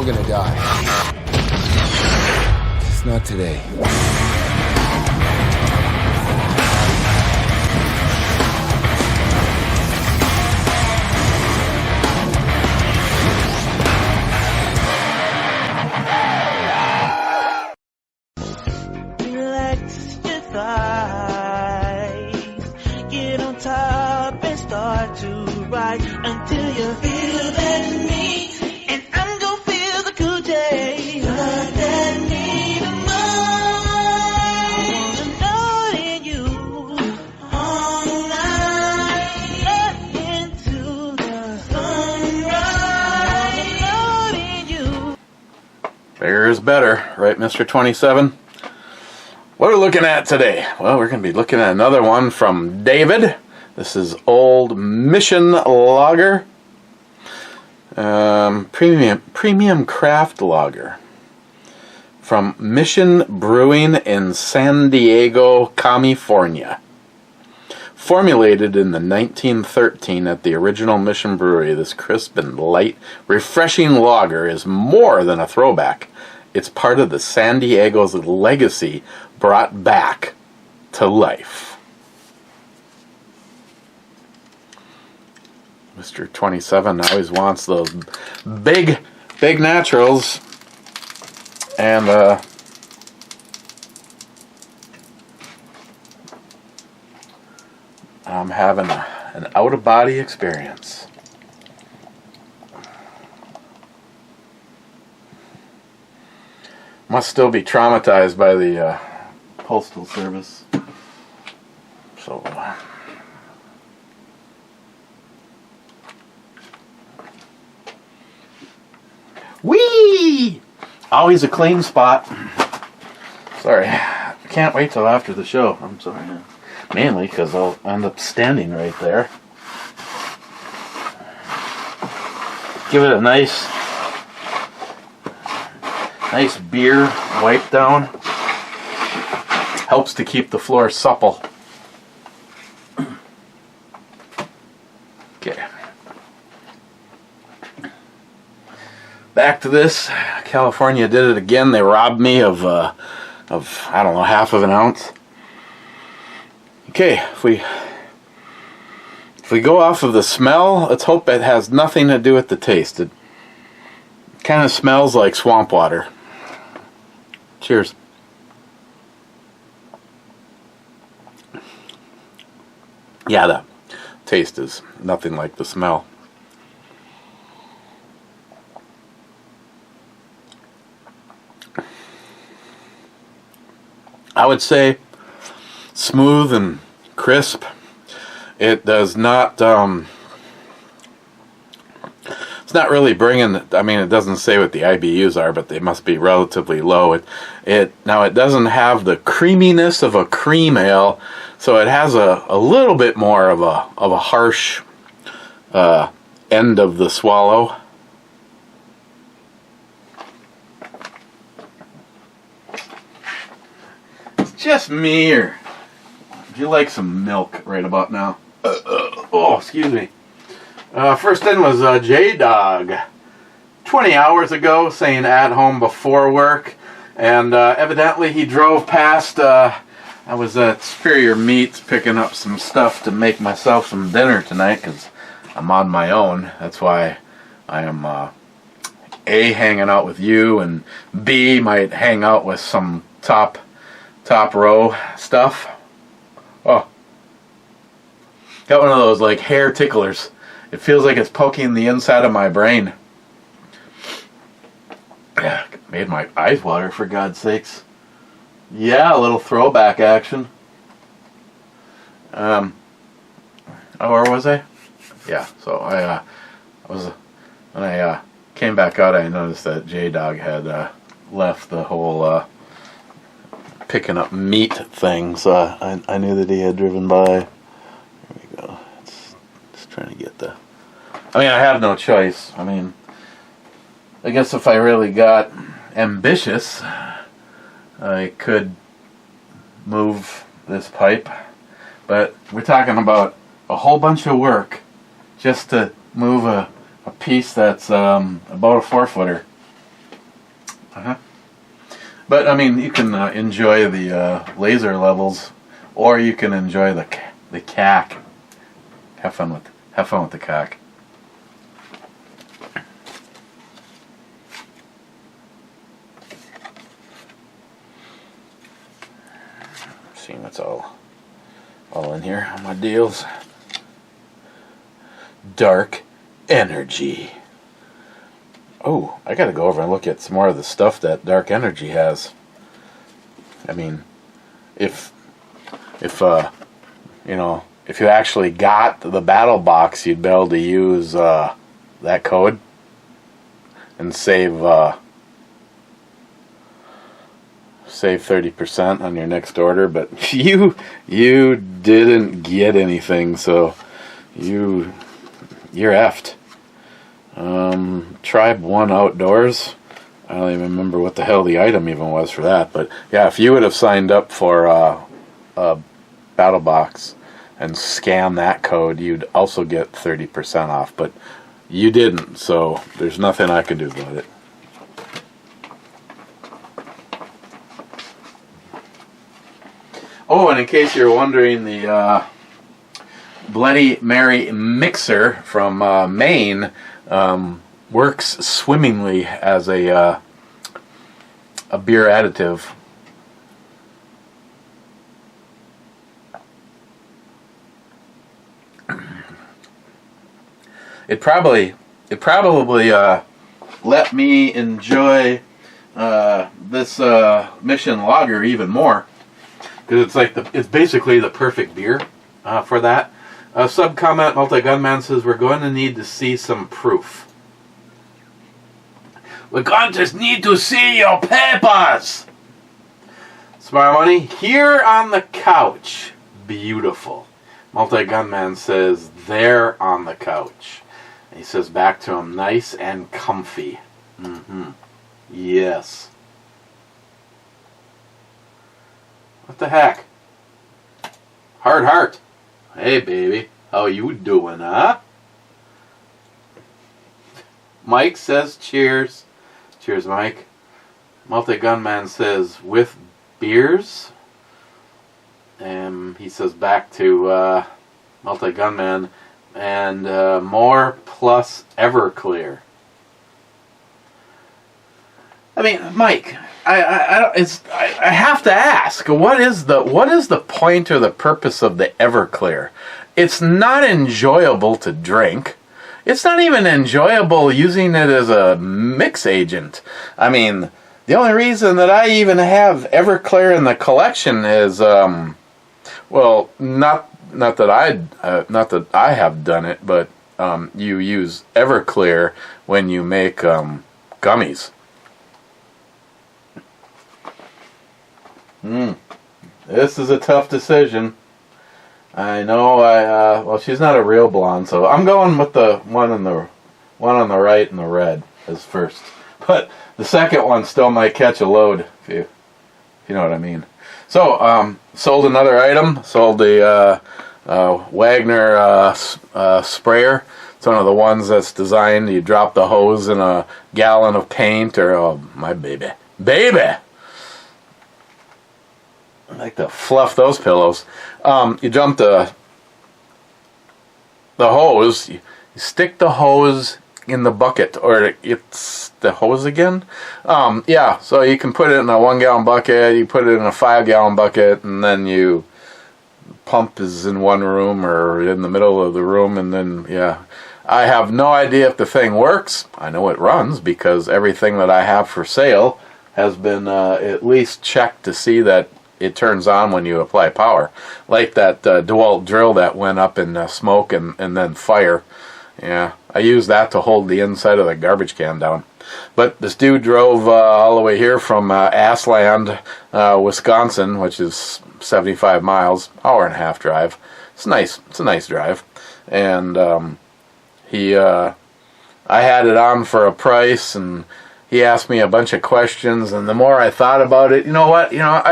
all gonna die. Just not today. Relax your thighs, get on top and start to ride until you feel that need, and I'm gonna feel the cool J. Got that need of mine. I wanna know in you all night into the sunrise. I wanna know in you. Bigger is better, right, Mr. 27? What are we looking at today? Well, we're going to be looking at another one from David. This is Old Mission Lager. Premium craft lager. From Mission Brewing in San Diego, California. Formulated in the 1913 at the original Mission Brewery, this crisp and light, refreshing lager is more than a throwback. It's part of the San Diego's legacy brought back to life. Mr. 27 always wants those big naturals, and I'm having an out-of-body experience. Must still be traumatized by the Postal Service. So, whee! Always a clean spot. Sorry, I can't wait till after the show. I'm sorry. Mainly because I'll end up standing right there. Give it a nice beer wipe down. Helps to keep the floor supple. Okay. Back to this. California did it again. They robbed me of I don't know, half of an ounce. Okay, if we go off of the smell, let's hope it has nothing to do with the taste. It kind of smells like swamp water. Cheers. Yeah, the taste is nothing like the smell. I would say smooth and crisp. It does not it's not really bringing, I mean, it doesn't say what the IBUs are, but they must be relatively low. Now it doesn't have the creaminess of a cream ale, so it has a little bit more of a harsh end of the swallow. It's just me, or would you like some milk right about now? Oh, excuse me. First in was J-Dog. 20 hours ago, saying at home before work. And evidently he drove past, I was at Superior Meats picking up some stuff to make myself some dinner tonight, because I'm on my own. That's why I am A, hanging out with you, and B, might hang out with some top row stuff. Oh. Got one of those like hair ticklers. It feels like it's poking the inside of my brain. Yeah, made my eyes water, for God's sakes. Yeah, a little throwback action. Oh, where was I? Yeah, so when I came back out, I noticed that J-Dog had left the whole picking up meat thing, so I knew that he had driven by. There we go. Just trying to get the... I mean, I have no choice. I mean, I guess if I really got ambitious, I could move this pipe. But we're talking about a whole bunch of work just to move a piece that's about a 4-footer. Uh-huh. But I mean, you can enjoy the laser levels, or you can enjoy the cack. Have fun with the cack. See what's all in here on my deals. Dark energy. Oh, I gotta go over and look at some more of the stuff that Dark Energy has. I mean, if you actually got the battle box, you'd be able to use that code and save 30% on your next order. But you didn't get anything, so you're effed. Tribe 1 Outdoors. I don't even remember what the hell the item even was for that. But yeah, if you would have signed up for a battle box and scanned that code, you'd also get 30% off. But you didn't, so there's nothing I could do about it. Oh, and in case you're wondering, the Bloody Mary mixer from Maine works swimmingly as a beer additive. It probably let me enjoy this Mission Lager even more, because it's basically the perfect beer for that. Sub-comment, Multi-Gunman says, we're going to need to see some proof. We're going to need to see your papers! Smart Money, here on the couch. Beautiful. Multi-Gunman says, there on the couch. And he says back to him, nice and comfy. Mm-hmm. Yes. What the heck? Hard heart. Hey, baby. How you doing, huh? Mike says cheers. Cheers, Mike. Multi-Gunman says with beers. And he says back to Multi-Gunman and more plus Everclear. I mean, Mike, I have to ask, what is the point or the purpose of the Everclear? It's not enjoyable to drink. It's not even enjoyable using it as a mix agent. I mean, the only reason that I even have Everclear in the collection is, well, not that I have done it, but you use Everclear when you make gummies. This is a tough decision. I know. Well, she's not a real blonde, so I'm going with the one on the right and the red as first. But the second one still might catch a load, if you know what I mean. So, sold another item. Sold the Wagner sprayer. It's one of the ones that's designed. You drop the hose in a gallon of paint, or oh my baby. I like to fluff those pillows. You jump the hose. You stick the hose in the bucket, or it's the hose again. Yeah, so you can put it in a 1 gallon bucket. You put it in a 5 gallon bucket, and then you pump is in one room or in the middle of the room, and then yeah. I have no idea if the thing works. I know it runs because everything that I have for sale has been at least checked to see that it turns on when you apply power. Like that DeWalt drill that went up in smoke and then fire. Yeah, I use that to hold the inside of the garbage can down. But this dude drove all the way here from Assland, Wisconsin, which is 75 miles, hour and a half drive. It's nice. It's a nice drive. And I had it on for a price, and he asked me a bunch of questions, and the more I thought about it, you know what? You know,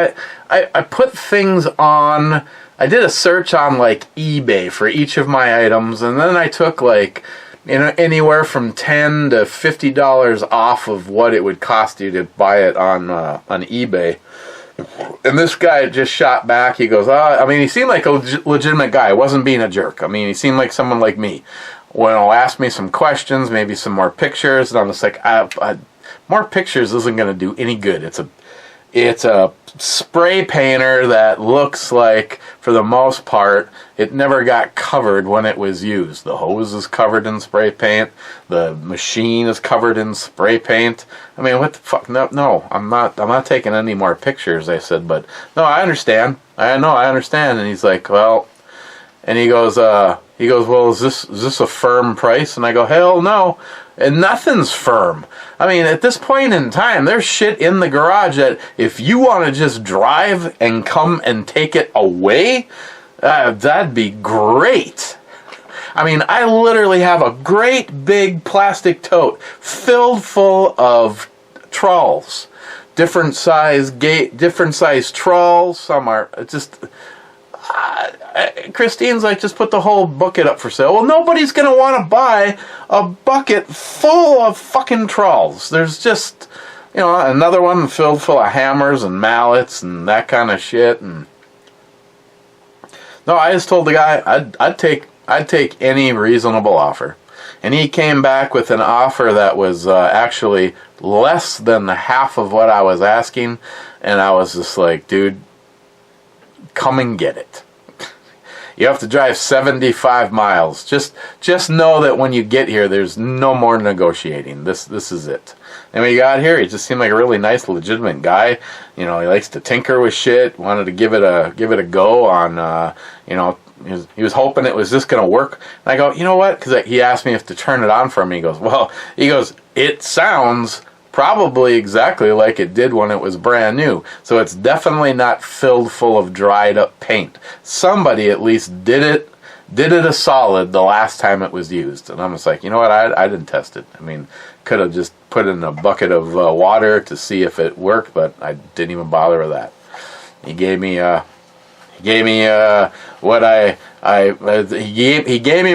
I put things on. I did a search on like eBay for each of my items, and then I took like anywhere from $10 to $50 off of what it would cost you to buy it on eBay. And this guy just shot back. He goes, I mean, he seemed like a legitimate guy. He wasn't being a jerk. I mean, he seemed like someone like me. Well, ask me some questions, maybe some more pictures, and I'm just like, more pictures isn't going to do any good. It's a spray painter that looks like, for the most part, it never got covered when it was used. The hose is covered in spray paint. The machine is covered in spray paint. I mean, what the fuck? No, I'm not taking any more pictures, I said, but no, I understand. I understand. And he's like, well, and he goes, well, is this a firm price? And I go, hell no. And nothing's firm. I mean, at this point in time, there's shit in the garage that if you want to just drive and come and take it away, that'd be great. I mean, I literally have a great big plastic tote filled full of trawls. Different size trawls. Some are just... Christine's like, just put the whole bucket up for sale. Well, nobody's going to want to buy a bucket full of fucking trawls. There's just, another one filled full of hammers and mallets and that kind of shit. And no, I just told the guy I'd take any reasonable offer. And he came back with an offer that was actually less than the half of what I was asking. And I was just like, dude, come and get it. You have to drive 75 miles. Just know that when you get here, there's no more negotiating. This is it. And when he got here, he just seemed like a really nice, legitimate guy. He likes to tinker with shit. Wanted to give it a go on. He was hoping it was just going to work. And I go, you know what? Because he asked me if to turn it on for me. He goes, it sounds probably exactly like it did when it was brand new. So it's definitely not filled full of dried up paint. Somebody at least did it a solid the last time it was used. And I'm just like, you know what? I didn't test it. I mean, could have just put it in a bucket of water to see if it worked, but I didn't even bother with that. He gave me he gave me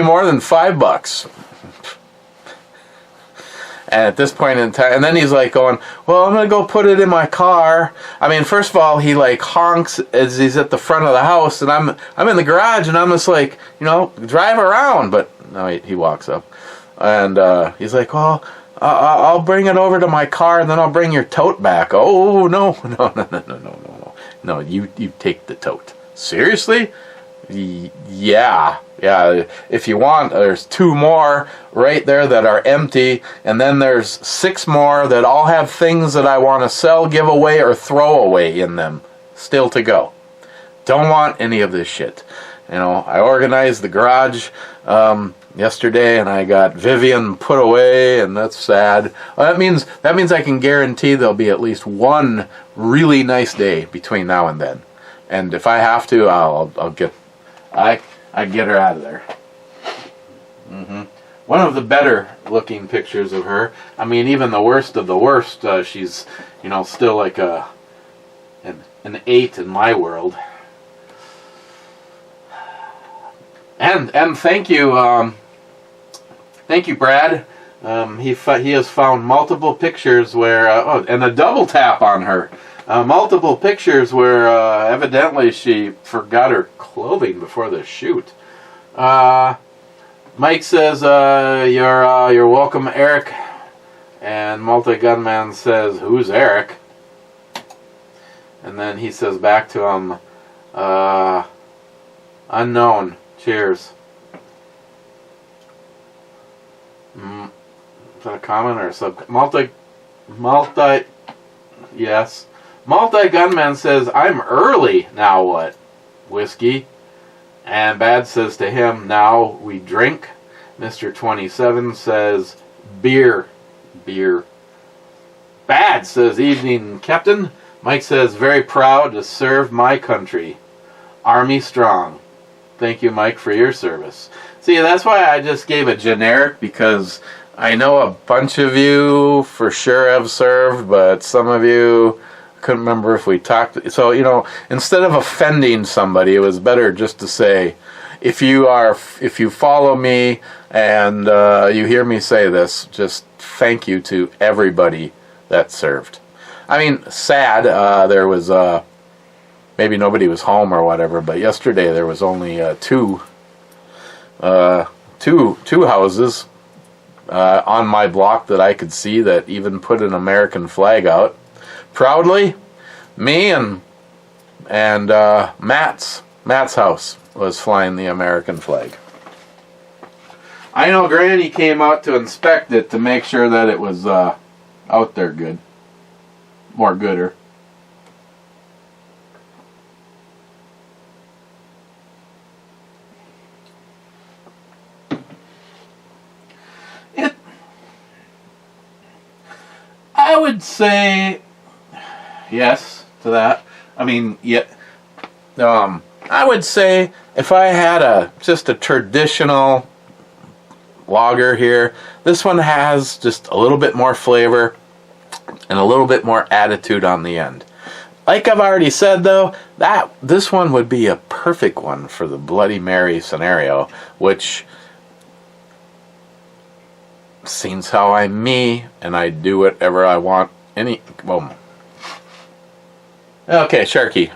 more than $5. And at this point in time, and then he's like going, well, I'm going to go put it in my car. I mean, first of all, he like honks as he's at the front of the house, and I'm in the garage, and I'm just like, drive around. But no, he walks up, and he's like, well, I'll bring it over to my car, and then I'll bring your tote back. Oh, no, you take the tote. Seriously? Yeah. If you want, there's 2 more right there that are empty, and then there's 6 more that all have things that I want to sell, give away, or throw away in them. Still to go. Don't want any of this shit. I organized the garage yesterday, and I got Vivian put away, and that's sad. Well, that means I can guarantee there'll be at least one really nice day between now and then. And if I have to, I'll get her out of there. One of the better looking pictures of her. I mean, even the worst of the worst, she's still like an 8 in my world. And thank you, Brad. He has found multiple pictures where and a double tap on her. Multiple pictures where evidently she forgot her clothing before the shoot. Mike says, you're welcome, Eric. And Multi-Gunman says, who's Eric? And then he says back to him, unknown. Cheers. Is that a comment or a sub? Yes. Multi-Gunman says, I'm early. Now what? Whiskey. And Bad says to him, now we drink. Mr. 27 says, beer. Bad says, evening, Captain. Mike says, very proud to serve my country. Army strong. Thank you, Mike, for your service. See, that's why I just gave a generic, because I know a bunch of you for sure have served, but some of you... couldn't remember if we talked. So, instead of offending somebody, it was better just to say, if you follow me and you hear me say this, just thank you to everybody that served. I mean, sad. There was maybe nobody was home or whatever, but yesterday there was only two houses on my block that I could see that even put an American flag out proudly. Me and Matt's house was flying the American flag. I know Granny came out to inspect it to make sure that it was out there good. More gooder. I would say yes to that. I mean, yeah. I would say if I had just a traditional lager here, this one has just a little bit more flavor and a little bit more attitude on the end. Like I've already said, though, that this one would be a perfect one for the Bloody Mary scenario, which seems how I'm me, and I do whatever I want. Okay, Sharky.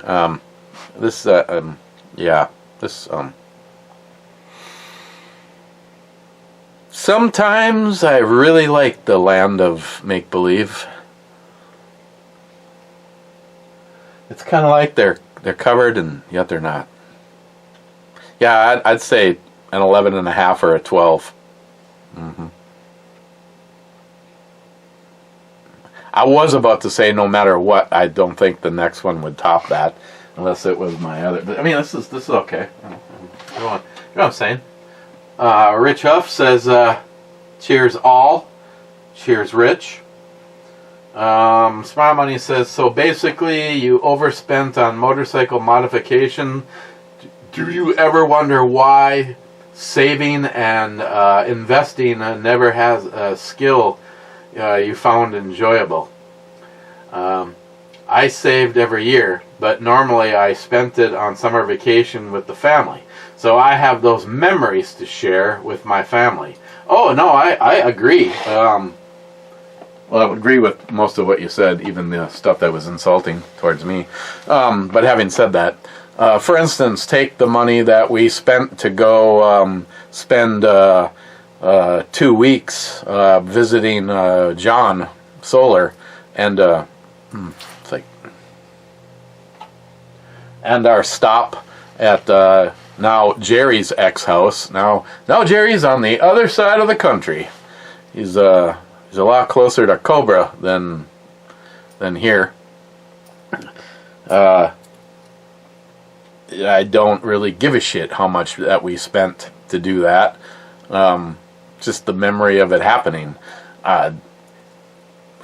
Sometimes I really like the land of make-believe. It's kind of like they're covered and yet they're not. Yeah, I'd say an 11.5 or a 12. Mm-hmm. I was about to say no matter what, I don't think the next one would top that, unless it was my other. But I mean, this is okay. You know what I'm saying? Rich Huff says, "Cheers all, cheers Rich." Smart Money says, "So basically, you overspent on motorcycle modification. Do you ever wonder why saving and investing never has a skill you found enjoyable?" I saved every year, but normally I spent it on summer vacation with the family. So I have those memories to share with my family. Oh, no, I agree. Well, I would agree with most of what you said, even the stuff that was insulting towards me. But having said that, for instance, take the money that we spent to go spend 2 weeks visiting John Solar and it's like, and our stop at now Jerry's ex-house. Now Jerry's on the other side of the country. He's a lot closer to Cobra than here. I don't really give a shit how much that we spent to do that. Just the memory of it happening.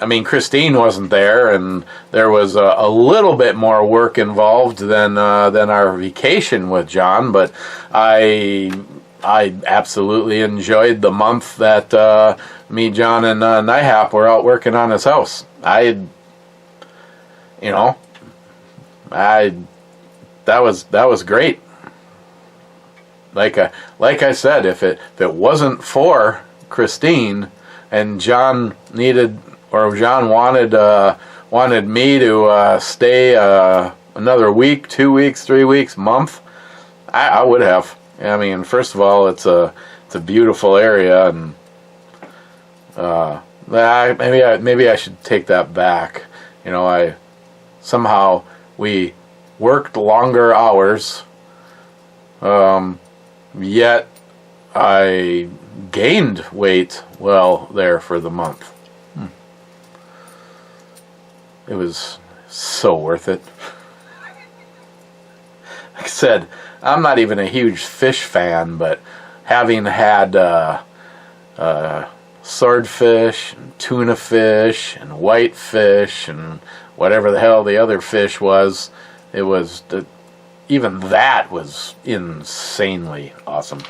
I mean, Christine wasn't there, and there was a little bit more work involved than our vacation with John. But I absolutely enjoyed the month that me, John, and Nihap were out working on his house. That was great. Like I said, if it wasn't for Christine and John wanted me to stay another week, 2 weeks, 3 weeks, month, I would have. I mean, first of all, it's a beautiful area, and maybe I should take that back. We worked longer hours, yet I gained weight there for the month. It was so worth it. Like I said, I'm not even a huge fish fan, but having had swordfish, and tuna fish, and whitefish, and whatever the hell the other fish was, even that was insanely awesome.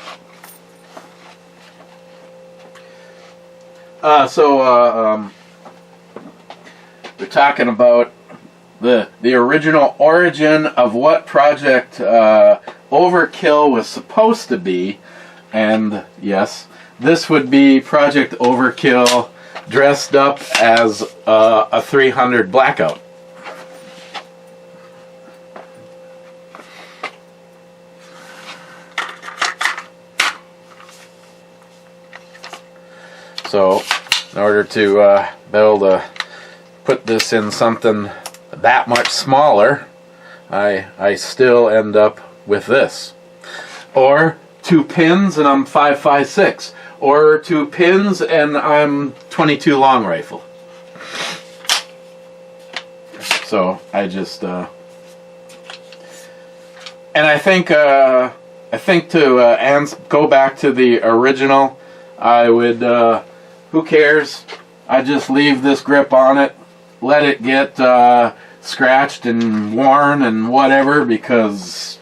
We're talking about the original origin of what project Overkill was supposed to be. And yes, this would be Project Overkill dressed up as a 300 blackout. So, in order to be able to put this in something that much smaller, I still end up with this. Or 2 pins and I'm 5.56. Or 2 pins and I'm 22 long rifle. So I just and I think to go back to the original, I would who cares? I just leave this grip on it, let it get scratched and worn and whatever, because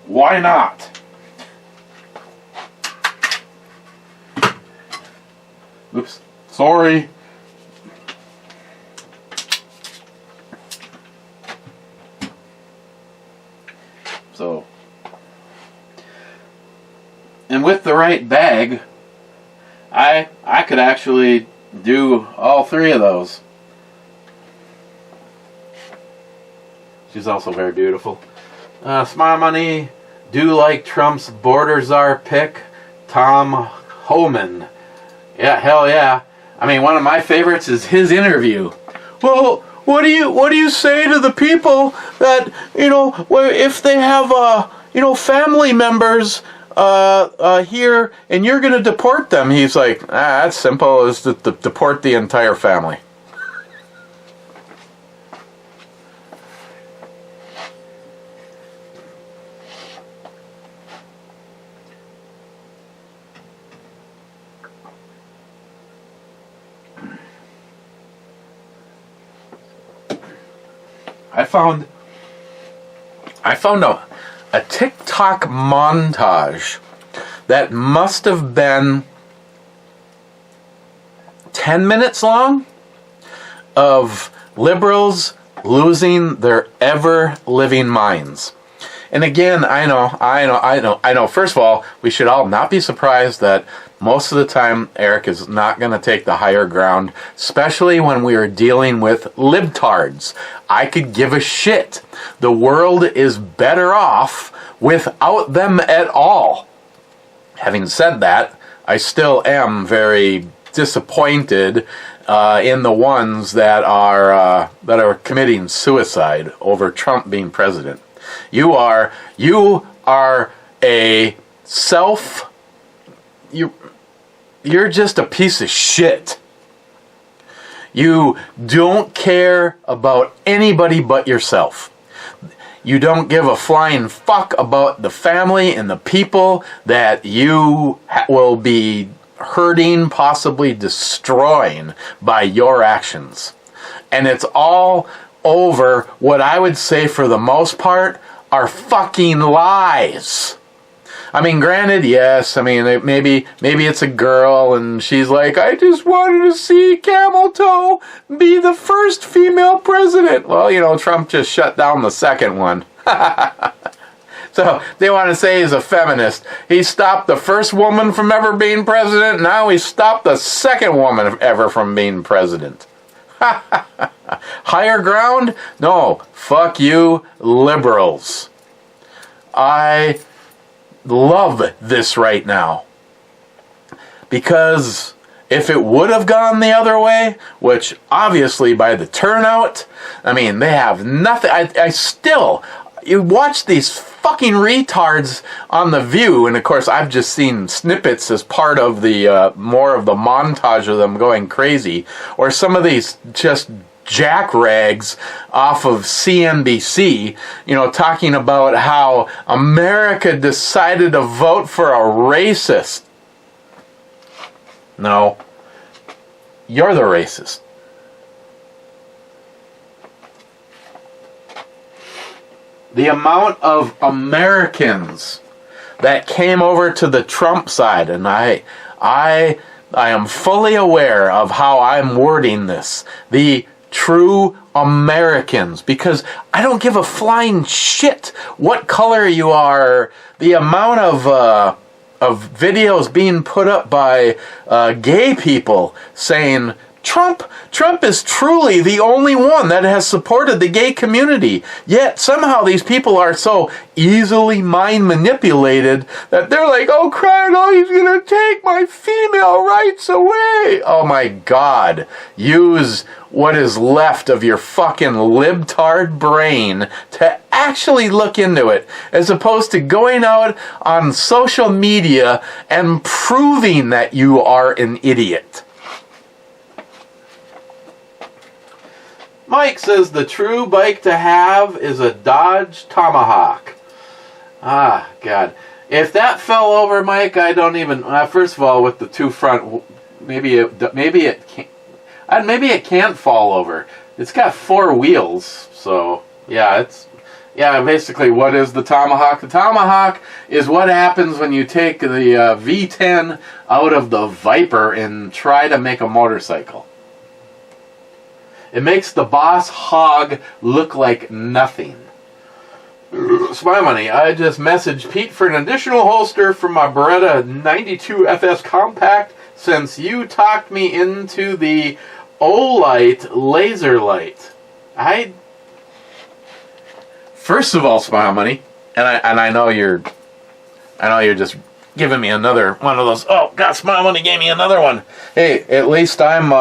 why not? Oops, sorry. So, and with the right bag, I could actually do all 3 of those. She's also very beautiful. Smile Money, do like Trump's border czar pick, Tom Holtzman. Yeah, hell yeah. I mean, one of my favorites is his interview. Well, what do you say to the people that, if they have family members here and you're going to deport them? He's like, that's simple, is to deport the entire family. I found a TikTok montage that must have been 10 minutes long of liberals losing their ever-living minds. And again, I know. First of all, we should all not be surprised that most of the time Eric is not going to take the higher ground, especially when we are dealing with libtards. I could give a shit. The world is better off without them at all. Having said that, I still am very disappointed in the ones that are committing suicide over Trump being president. You are a you're just a piece of shit. You don't care about anybody but yourself. You don't give a flying fuck about the family and the people that you will be hurting, possibly destroying by your actions. And it's all over what I would say for the most part are fucking lies. I mean, granted, yes, I mean, maybe it's a girl and she's like, I just wanted to see Camel Toe be the first female president. Well, Trump just shut down the second one. So they want to say he's a feminist. He stopped the first woman from ever being president. Now he stopped the second woman ever from being president. Higher ground? No. Fuck you, liberals. I love this right now. Because if it would have gone the other way, which obviously by the turnout, I mean, they have nothing. You watch these fucking retards on The View, and of course I've just seen snippets as part of the more of the montage of them going crazy, or some of these just jackrags off of CNBC, talking about how America decided to vote for a racist. No, you're the racist. The amount of Americans that came over to the Trump side, and I am fully aware of how I'm wording this. The true Americans, because I don't give a flying shit what color you are. The amount of videos being put up by gay people saying Trump is truly the only one that has supported the gay community. Yet somehow these people are so easily mind manipulated that they're like, oh, crying, oh, he's going to take my female rights away. Oh my God. Use what is left of your fucking libtard brain to actually look into it, as opposed to going out on social media and proving that you are an idiot. Mike says the true bike to have is a Dodge Tomahawk. Ah, God. If that fell over, Mike, I don't even... first of all, with the two front... Maybe it can't fall over. It's got four wheels, so... Yeah, it's... Yeah, basically, what is the Tomahawk? The Tomahawk is what happens when you take the V10 out of the Viper and try to make a motorcycle. It makes the Boss Hog look like nothing. Smile Money, I just messaged Pete for an additional holster for my Beretta 92 FS Compact since you talked me into the Olight laser light. First of all, Smile Money, and I know you're just giving me another one of those. Oh God, Smile Money gave me another one. Hey, at least I'm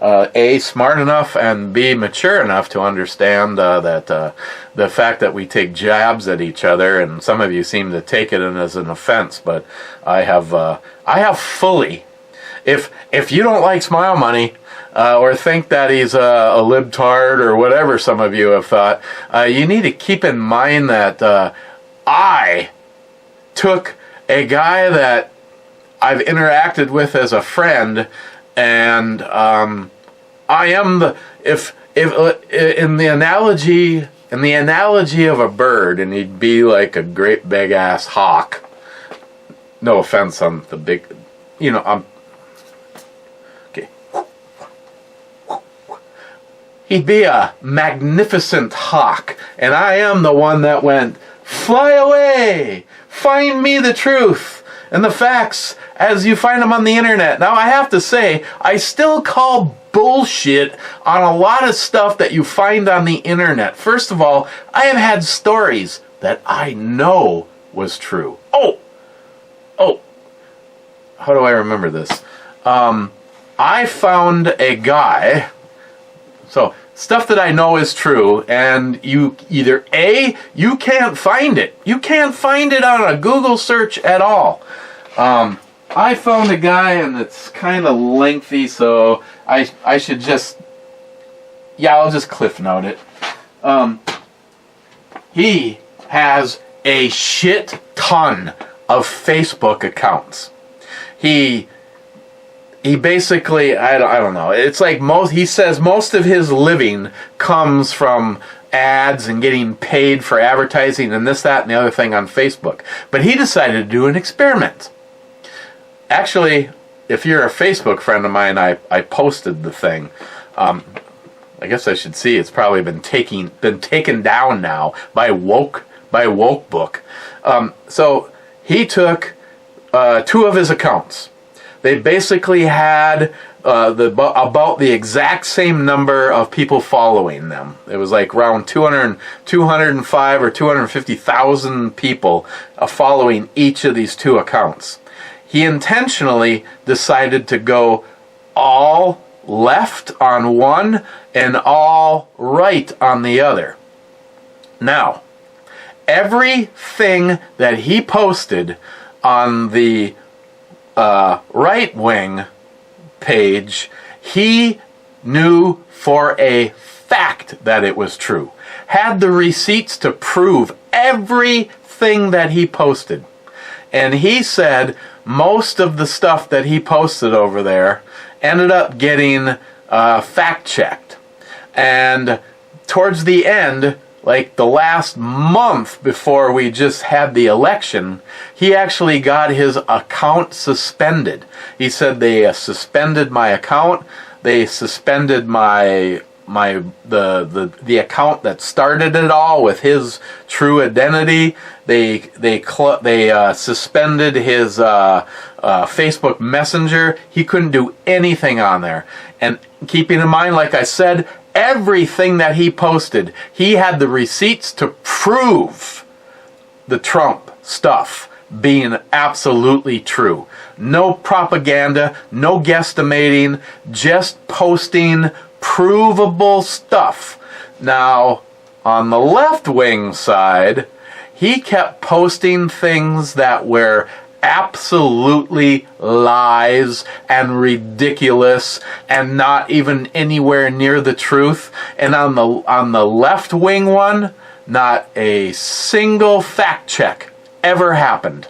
A, smart enough, and B, mature enough to understand that the fact that we take jabs at each other, and some of you seem to take it as an offense, but I have fully. If you don't like Smile Money, or think that he's a libtard or whatever some of you have thought, you need to keep in mind that I took a guy that I've interacted with as a friend, and I am the in the analogy of a bird, and he'd be like a great big ass hawk. No offense on the big, I'm okay. He'd be a magnificent hawk, and I am the one that went, fly away, find me the truth and the facts as you find them on the internet. Now, I have to say, I still call bullshit on a lot of stuff that you find on the internet. First of all, I have had stories that I know was true. Oh, how do I remember this? I found a guy, so stuff that I know is true, and you either A, you can't find it. You can't find it on a Google search at all. I found a guy, and it's kind of lengthy, so I should just, I'll just cliff note it. He has a shit ton of Facebook accounts. He basically, I don't know. It's like he says most of his living comes from ads and getting paid for advertising and this, that, and the other thing on Facebook. But he decided to do an experiment. Actually, if you're a Facebook friend of mine, I posted the thing. I guess I should see. It's probably been taken down now by Woke Book. So he took two of his accounts. They basically had about the exact same number of people following them. It was like around 205 or 250,000 people following each of these two accounts. He intentionally decided to go all left on one and all right on the other. Now, everything that he posted on the right-wing page, he knew for a fact that it was true. Had the receipts to prove everything that he posted. And he said most of the stuff that he posted over there ended up getting fact-checked. And towards the end, like the last month before we just had the election, he actually got his account suspended. He said they suspended my account. They suspended the account that started it all with his true identity. They suspended his Facebook Messenger. He couldn't do anything on there. And keeping in mind, like I said, everything that he posted, he had the receipts to prove the Trump stuff being absolutely true. No propaganda, no guesstimating, just posting provable stuff. Now, on the left-wing side, he kept posting things that were absolutely lies and ridiculous and not even anywhere near the truth. And on the left-wing one, not a single fact check ever happened.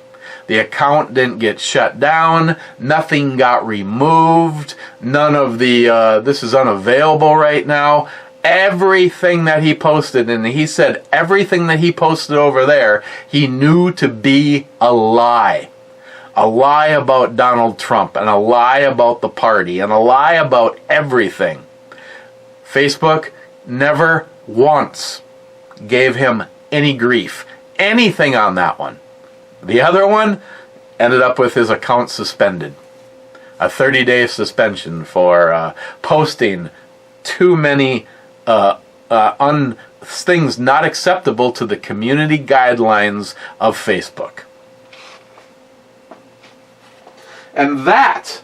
The account didn't get shut down. Nothing got removed. None of the, this is unavailable right now. Everything that he posted, and he said everything that he posted over there, he knew to be a lie. A lie about Donald Trump, and a lie about the party, and a lie about everything. Facebook never once gave him any grief. Anything on that one. The other one ended up with his account suspended. A 30-day suspension for posting too many things not acceptable to the community guidelines of Facebook. And that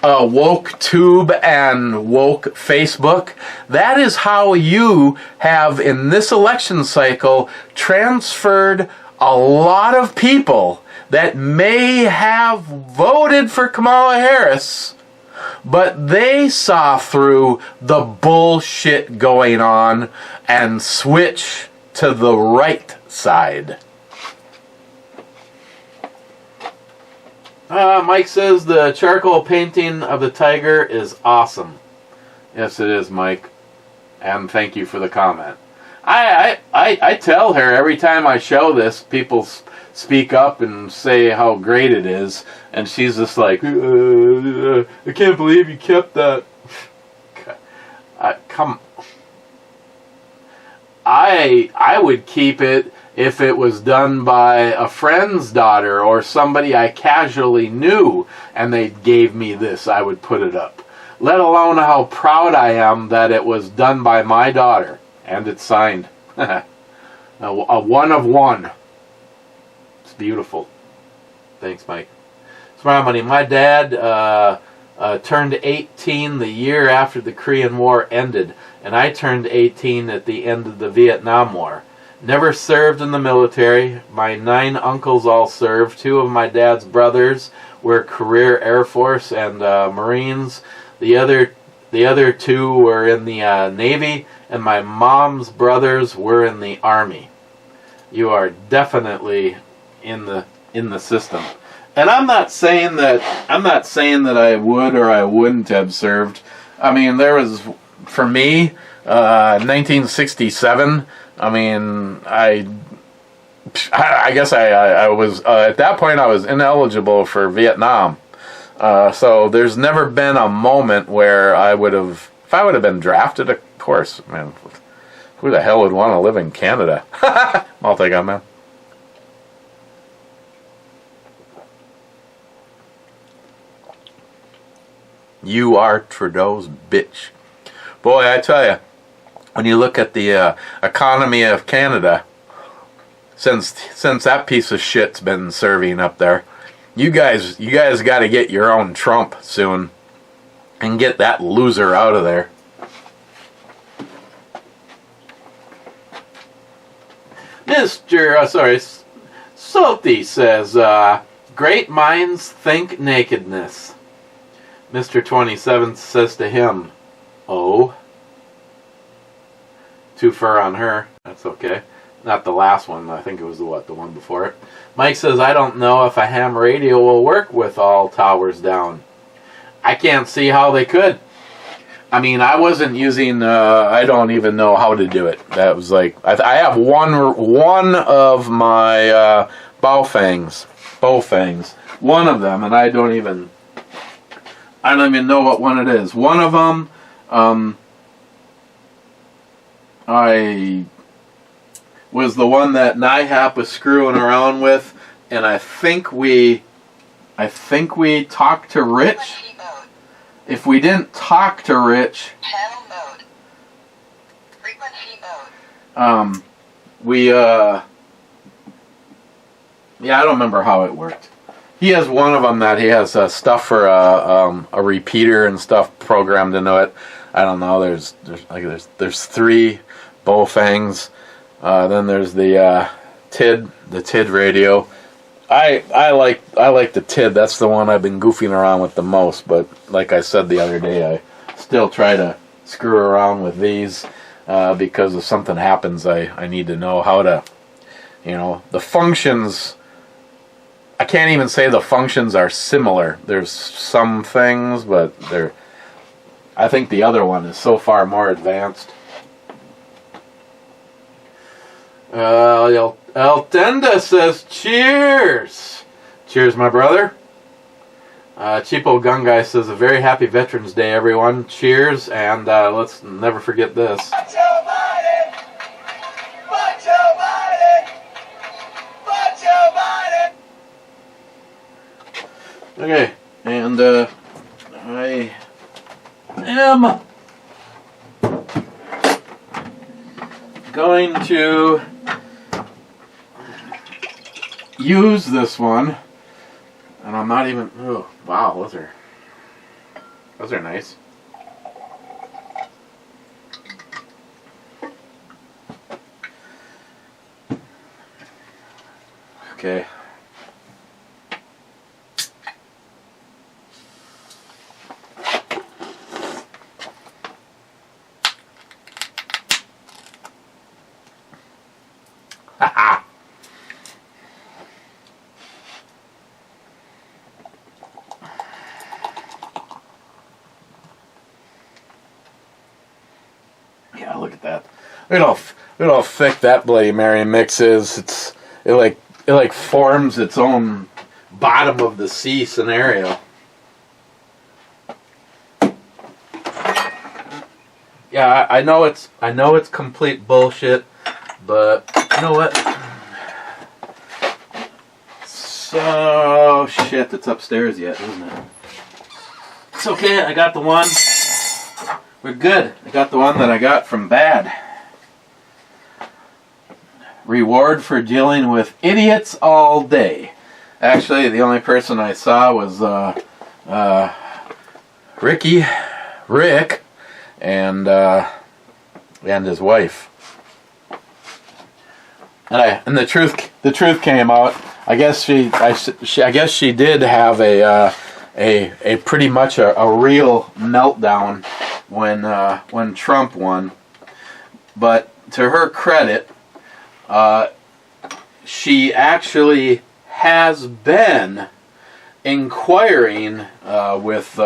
woke tube and woke Facebook, that is how you have in this election cycle transferred a lot of people that may have voted for Kamala Harris, but they saw through the bullshit going on and switch to the right side. Mike says the charcoal painting of the tiger is awesome. Yes, it is, Mike. And thank you for the comment. I tell her every time I show this, people speak up and say how great it is, and she's just like, I can't believe you kept that. I would keep it if it was done by a friend's daughter or somebody I casually knew, and they gave me this. I would put it up. Let alone how proud I am that it was done by my daughter. And it's signed. A one of one. It's beautiful. Thanks, Mike. Smart Money. My dad turned 18 the year after the Korean War ended, and I turned 18 at the end of the Vietnam War. Never served in the military. My 9 uncles all served. 2 of my dad's brothers were career Air Force and Marines. The other 2 were in the Navy, and my mom's brothers were in the Army. You are definitely in the system. And I'm not saying that I would or I wouldn't have served. I mean, there was, for me, 1967. I mean, I guess I was at that point I was ineligible for Vietnam. So there's never been a moment where I would have, if I would have been drafted, of course, man, who the hell would want to live in Canada? I'll take on, man. You are Trudeau's bitch. Boy, I tell you, when you look at the economy of Canada, since that piece of shit's been serving up there, you guys got to get your own Trump soon and get that loser out of there. Salty says, great minds think nakedness. Mr. 27 says to him, oh. Too fur on her. That's okay. Not the last one. I think it was the one before it. Mike says, I don't know if a ham radio will work with all towers down. I can't see how they could. I mean, I wasn't using, I don't even know how to do it. That was like, I have one of my bow fangs, one of them, and I don't even I don't even know what one it is. One of them, I was the one that NIHAP was screwing around with, and I think we talked to Rich. If we didn't talk to Rich, Channel mode. Frequency mode. I don't remember how it worked. He has one of them that he has stuff for a repeater and stuff programmed into it. I don't know. There's 3 Baofangs. Then there's the TID radio. I like the TID. That's the one I've been goofing around with the most. But like I said the other day, I still try to screw around with these because if something happens, I need to know how to, the functions. I can't even say the functions are similar. There's some things, but I think the other one is so far more advanced. Altenda says, cheers! Cheers, my brother. Cheapo Gun Guy says, a very happy Veterans Day, everyone. Cheers, and let's never forget this. Okay, and I am going to use this one, and I'm not even. Oh, wow, those are nice. Okay. Yeah, look at that. Look at how thick that Bloody Mary mix is. It forms its own bottom of the sea scenario. Yeah, I know it's complete bullshit, but you know what? So shit, it's upstairs yet, isn't it? It's okay, I got the one. We're good. I got the one that I got from Bad. Reward for dealing with idiots all day. Actually, the only person I saw was Rick, and his wife. And the truth came out. I guess she did have a pretty much a real meltdown when Trump won. But to her credit, she actually has been inquiring with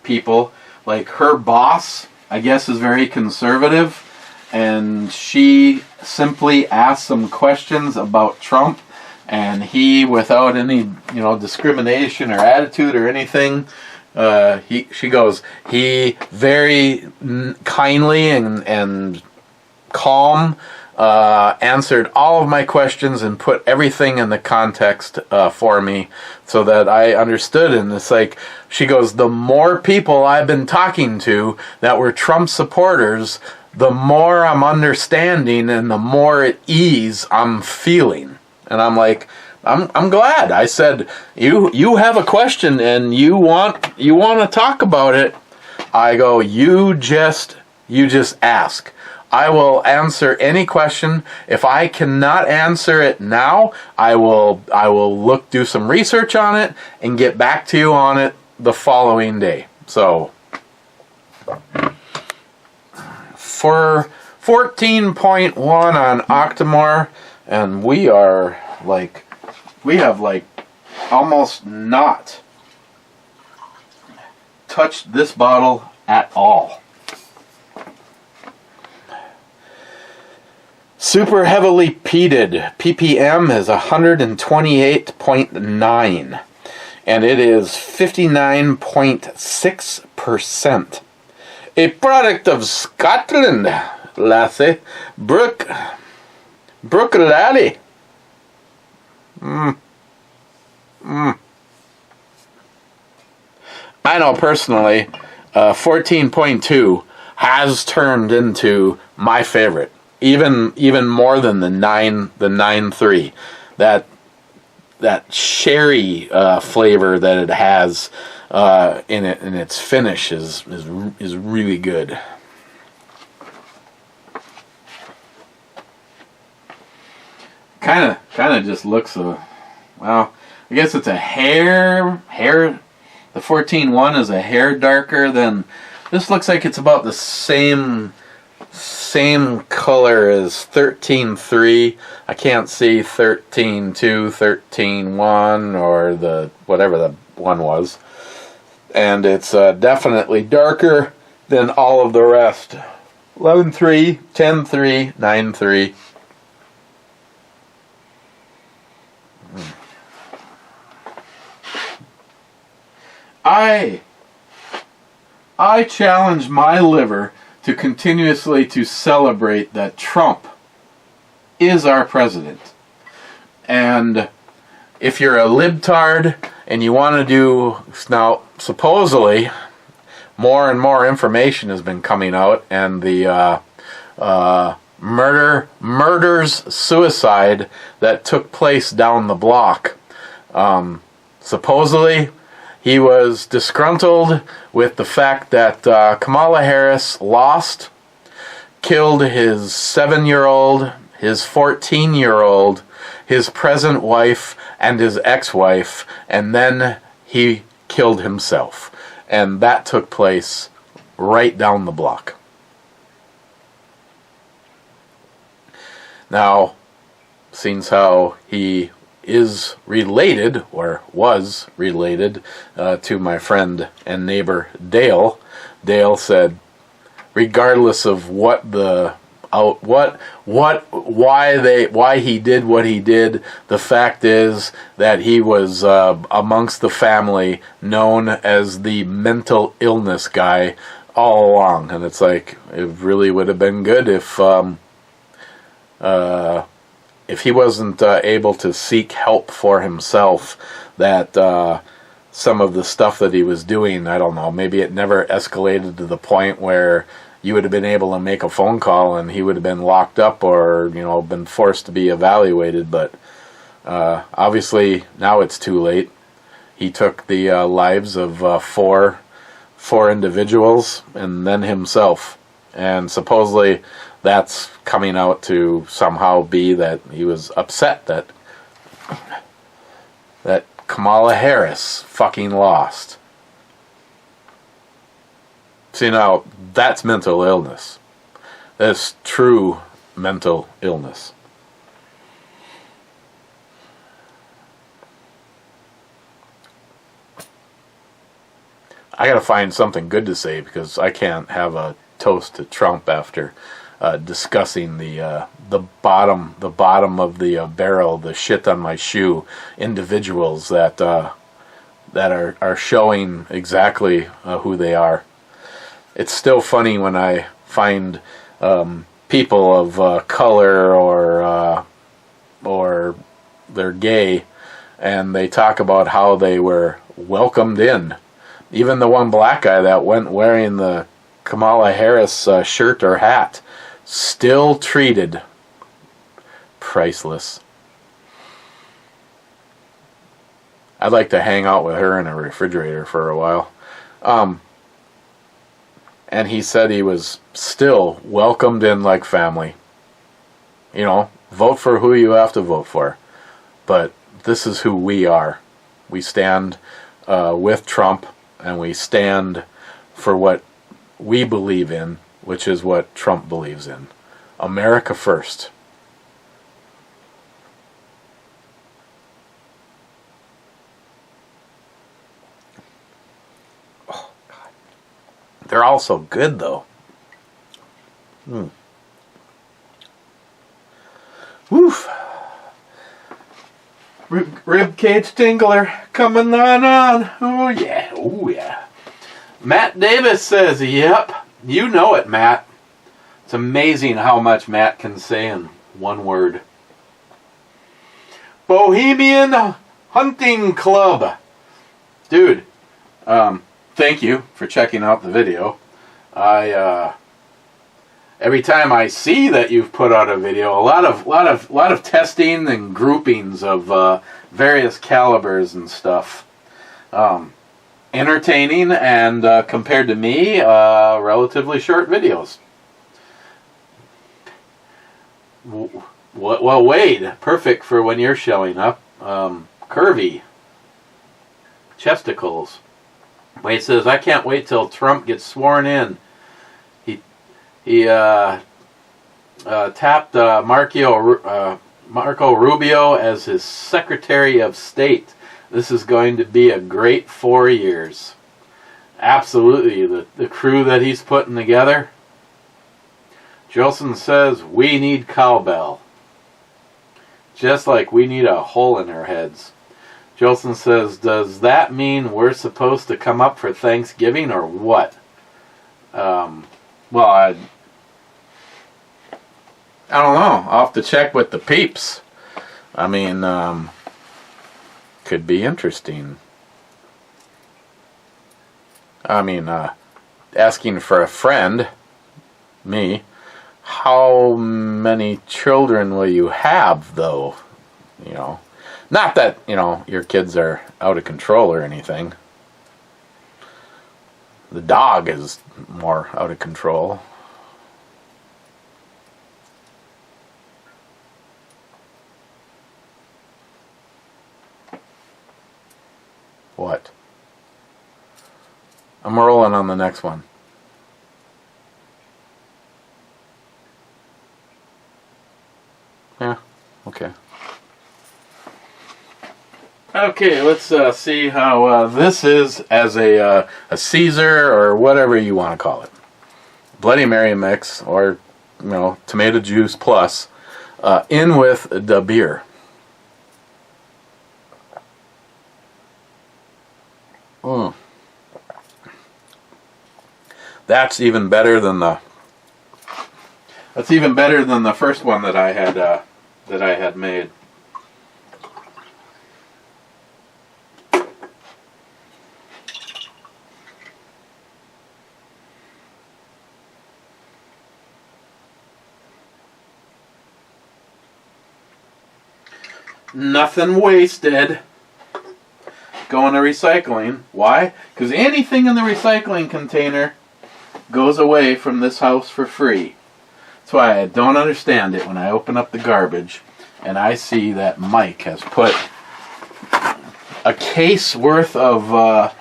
people. Like her boss, I guess, is very conservative, and she simply asked some questions about Trump, and he, without any discrimination or attitude or anything, she goes, he very kindly and calm answered all of my questions and put everything in the context for me so that I understood. And it's like, she goes, the more people I've been talking to that were Trump supporters, the more I'm understanding and the more at ease I'm feeling. And I'm like, I'm glad. I said, you have a question and you want to talk about it. I go, you just ask. I will answer any question. If I cannot answer it now, I will do some research on it and get back to you on it the following day. So for 14.1 on Octomore, and we have almost not touched this bottle at all. Super heavily peated. ppm is 128.9. and it is 59.6%. A product of Scotland, lassie. Brook Laddie. I know personally, 14.2 has turned into my favorite, even more than the 9.3. That sherry flavor that it has in it, and its finish is really good. Kind of just looks well. I guess it's a hair. The 14.1 is a hair darker than this. Looks like it's about the same color as 13.3. I can't see 13.2, 13.1, or the whatever the one was. And it's definitely darker than all of the rest. 11.3, 10.3, 9.3. I challenge my liver to continuously to celebrate that Trump is our president. And if you're a libtard and you want to do, now supposedly more and more information has been coming out, and the suicide that took place down the block, supposedly he was disgruntled with the fact that Kamala Harris lost, killed his 7-year-old, his 14-year-old, his present wife, and his ex-wife, and then he killed himself. And that took place right down the block. Now, seems how he is related, or was related, to my friend and neighbor Dale. Dale said, regardless of why he did what he did, the fact is that he was amongst the family known as the mental illness guy all along. And it's like, it really would have been good if he wasn't able to seek help for himself, that some of the stuff that he was doing, I don't know, maybe it never escalated to the point where you would have been able to make a phone call and he would have been locked up or, been forced to be evaluated. But obviously now it's too late. He took the lives of four individuals and then himself. And supposedly that's coming out to somehow be that he was upset that Kamala Harris fucking lost. See, now, that's mental illness. That's true mental illness. I gotta find something good to say, because I can't have a toast to Trump after discussing the bottom of the barrel, the shit on my shoe individuals that are showing exactly who they are. It's still funny when I find people of color or they're gay, and they talk about how they were welcomed in. Even the one black guy that went wearing the Kamala Harris shirt or hat, still treated priceless. I'd like to hang out with her in a refrigerator for a while. And he said he was still welcomed in like family. Vote for who you have to vote for. But this is who we are. We stand with Trump, and we stand for what we believe in, which is what Trump believes in. America first. Oh, God. They're all so good, though. Woof. Rib cage tingler coming on. Oh yeah, oh yeah. Matt Davis says, yep, you know it, Matt. It's amazing how much Matt can say in one word. Bohemian Hunting Club. Dude, thank you for checking out the video. Every time I see that you've put out a video, a lot of testing and groupings of various calibers and stuff. Entertaining and compared to me, relatively short videos. Well, Wade, perfect for when you're showing up. Curvy. Chesticles. Wade says, I can't wait till Trump gets sworn in. He tapped Marco Rubio as his Secretary of State. This is going to be a great 4 years. Absolutely. The crew that he's putting together. Jolson says, we need cowbell. Just like we need a hole in our heads. Jolson says, does that mean we're supposed to come up for Thanksgiving or what? Well, I don't know. I'll have to check with the peeps. I mean, could be interesting. I mean, asking for a friend, me, how many children will you have, though? You know, not that, you know, your kids are out of control or anything. The dog is more out of control. What? I'm rolling on the next one. Yeah, okay. Okay, let's see how this is as a Caesar or whatever you want to call it. Bloody Mary mix or, you know, tomato juice plus in with the beer. That's even better than the. That's even better than the first one that I had made. Nothing wasted. Going to recycling. Why? Because anything in the recycling container goes away from this house for free. That's why I don't understand it when I open up the garbage and I see that Mike has put a case worth of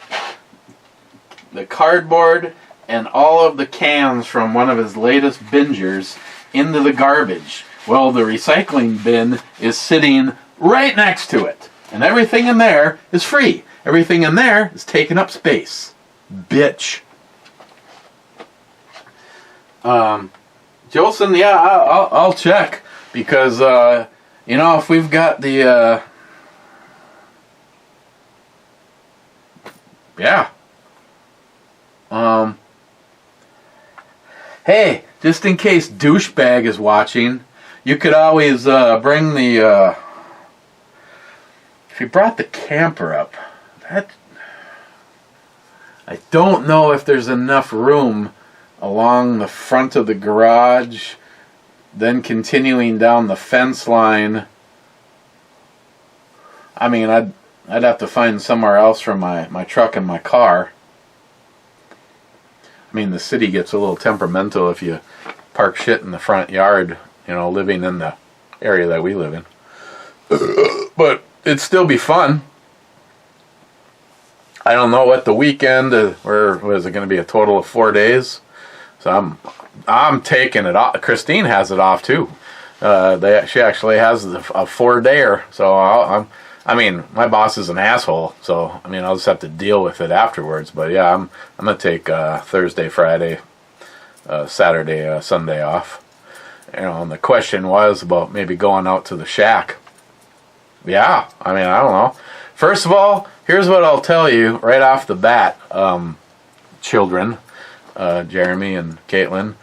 the cardboard and all of the cans from one of his latest bingers into the garbage. Well, the recycling bin is sitting right next to it. And everything in there is free. Everything in there is taking up space. Bitch. Jolson, yeah, I'll check. Because, you know, if we've got the, yeah. Hey, just in case douchebag is watching, you could always bring the, if you brought the camper up, that, I don't know if there's enough room along the front of the garage, then continuing down the fence line. I mean, I'd have to find somewhere else for my truck and my car. I mean, the city gets a little temperamental if you park shit in the front yard, you know, living in the area that we live in. But it'd still be fun. I don't know what the weekend, or was it going to be a total of 4 days? So I'm taking it off. Christine has it off too. She actually has a 4-dayer. So I mean, my boss is an asshole. So I mean, I'll just have to deal with it afterwards. But yeah, I'm gonna take Thursday, Friday, Saturday, Sunday off. You know, and the question was about maybe going out to the shack. Yeah, I mean, I don't know. First of all, here's what I'll tell you right off the bat, children, Jeremy and Caitlin.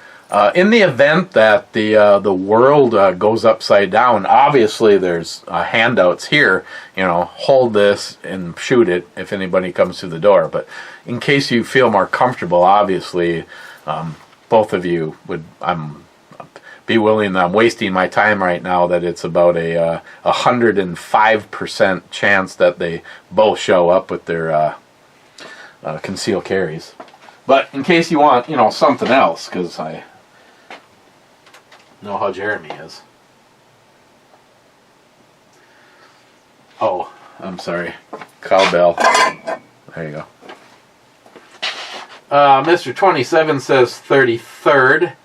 In the event that the world goes upside down, obviously there's handouts here. You know, hold this and shoot it if anybody comes through the door. But in case you feel more comfortable, obviously, both of you would. I'm wasting my time right now that it's about a 105% chance that they both show up with their concealed carries. But in case you want, you know, something else, because I know how Jeremy is. Oh, I'm sorry. Cowbell. There you go. Mr. 27 says 33rd.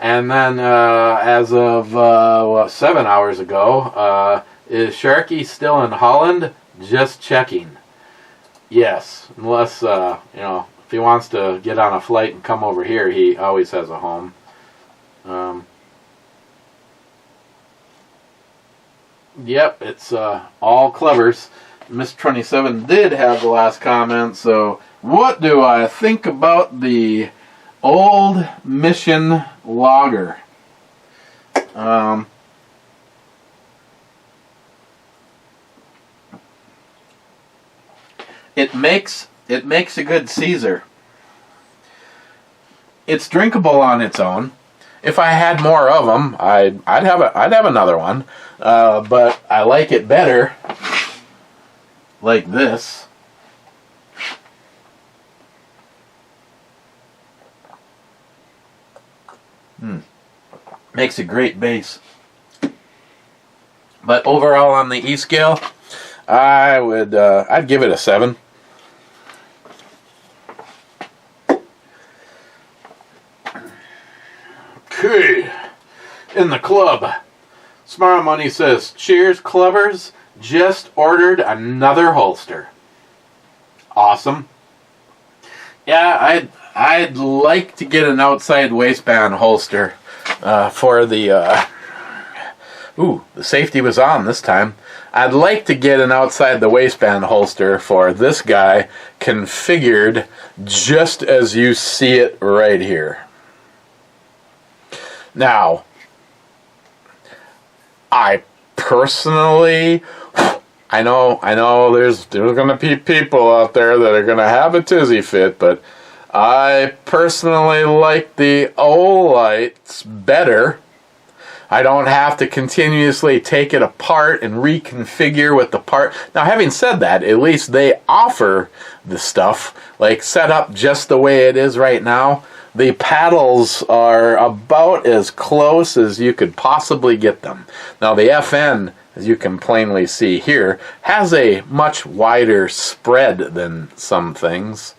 And then, as of 7 hours ago, is Sharky still in Holland? Just checking. Yes, unless, you know, if he wants to get on a flight and come over here, he always has a home. Yep, it's all clevers. Mr. 27 did have the last comment, so what do I think about the Old Mission Lager? It makes a good Caesar. It's drinkable on its own. If I had more of them, I'd have another one. But I like it better like this. Makes a great base. But overall on the E scale, I'd give it a 7. Okay. In the club, Smart Money says, cheers, Clovers. Just ordered another holster. Awesome. Yeah, I'd like to get an outside waistband holster for the the safety was on this time. I'd like to get an outside the waistband holster for this guy, configured just as you see it right here. Now, I personally, I know there's going to be people out there that are going to have a tizzy fit, but I personally like the Olites better. I don't have to continuously take it apart and reconfigure with the part. Now, having said that, at least they offer the stuff, like set up just the way it is right now. The paddles are about as close as you could possibly get them. Now, the FN, as you can plainly see here, has a much wider spread than some things.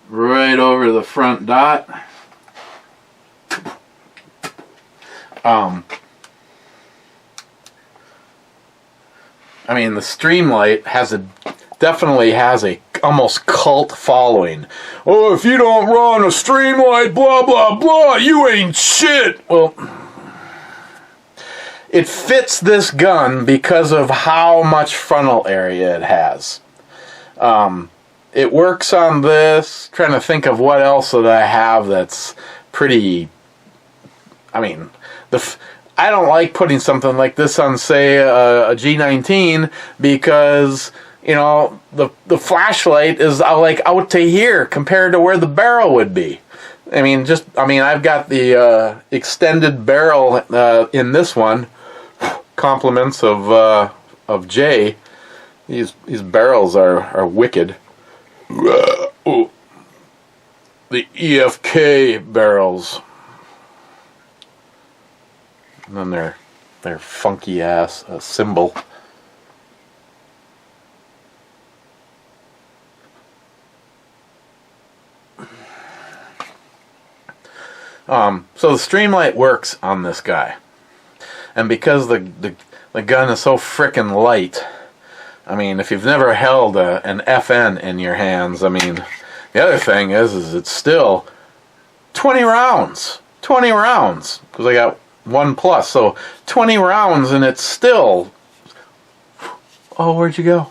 Right over the front dot. I mean, the Streamlight definitely has a almost cult following. Oh, if you don't run a Streamlight, blah, blah, blah, you ain't shit. Well, it fits this gun because of how much frontal area it has. It works on this. Trying to think of what else that I have that's pretty. I mean, I don't like putting something like this on, say, a G19 because, you know, the flashlight is like out to here compared to where the barrel would be. I mean, I've got the extended barrel in this one. Compliments of Jay. These barrels are wicked. Oh, the EFK barrels. And then their funky ass symbol. So the Streamlight works on this guy, and because the gun is so frickin' light. I mean, if you've never held an FN in your hands, I mean, the other thing is it's still 20 rounds. 20 rounds. Because I got 1 plus. So 20 rounds and it's still... Oh, where'd you go?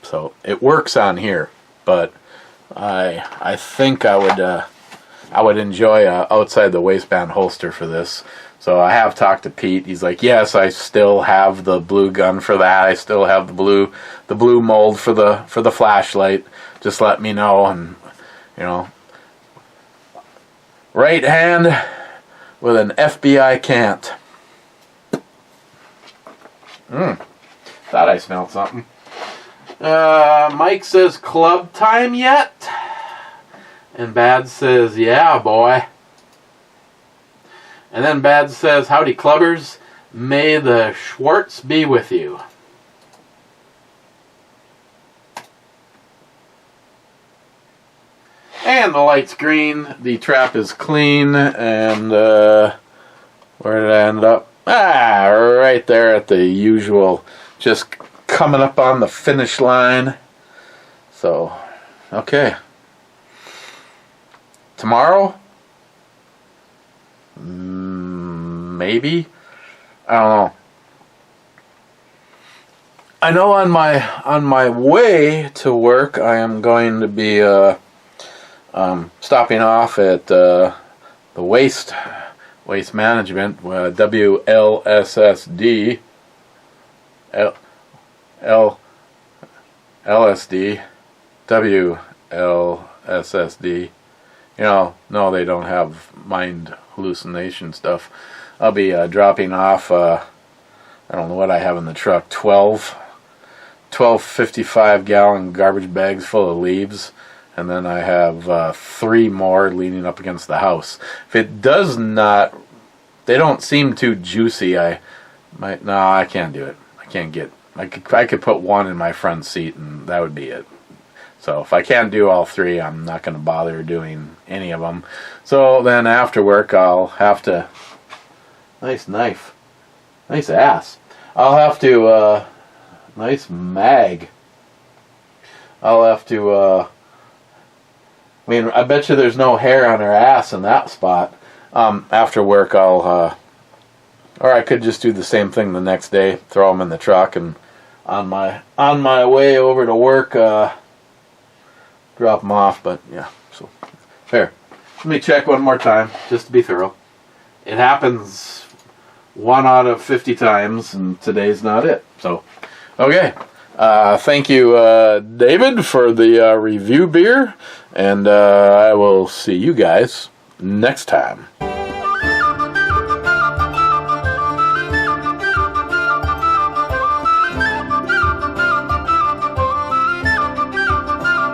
So it works on here, but I think I would enjoy a outside the waistband holster for this. So I have talked to Pete. He's like, yes, I still have the blue gun for that. I still have the blue mold for the flashlight. Just let me know. And you know, right hand with an FBI cant. Thought I smelled something. Mike says, club time yet? And Bad says, yeah, boy. And then Bad says, howdy, clubbers. May the Schwartz be with you. And the light's green. The trap is clean. And where did I end up? Right there at the usual, just coming up on the finish line. So, okay. Tomorrow? Maybe? I don't know. I know on my way to work I am going to be stopping off at the waste management, WLSSD. LSD, WLSSD. You know, no, they don't have mind hallucination stuff. I'll be dropping off, I don't know what I have in the truck, 12 55-gallon garbage bags full of leaves. And then I have 3 more leaning up against the house. If it does not, they don't seem too juicy, I can't do it. I can't get, I could put 1 in my front seat and that would be it. So if I can't do all 3, I'm not going to bother doing any of them. So then after work I'll have to, nice knife, nice ass. I'll have to, nice mag. I'll have to, I mean, I bet you there's no hair on her ass in that spot. After work or I could just do the same thing the next day, throw them in the truck, and on my way over to work, drop them off. But yeah, so fair. Let me check one more time, just to be thorough. It happens 1 out of 50 times, and today's not it. So, okay. Thank you, David, for the review beer, and I will see you guys next time.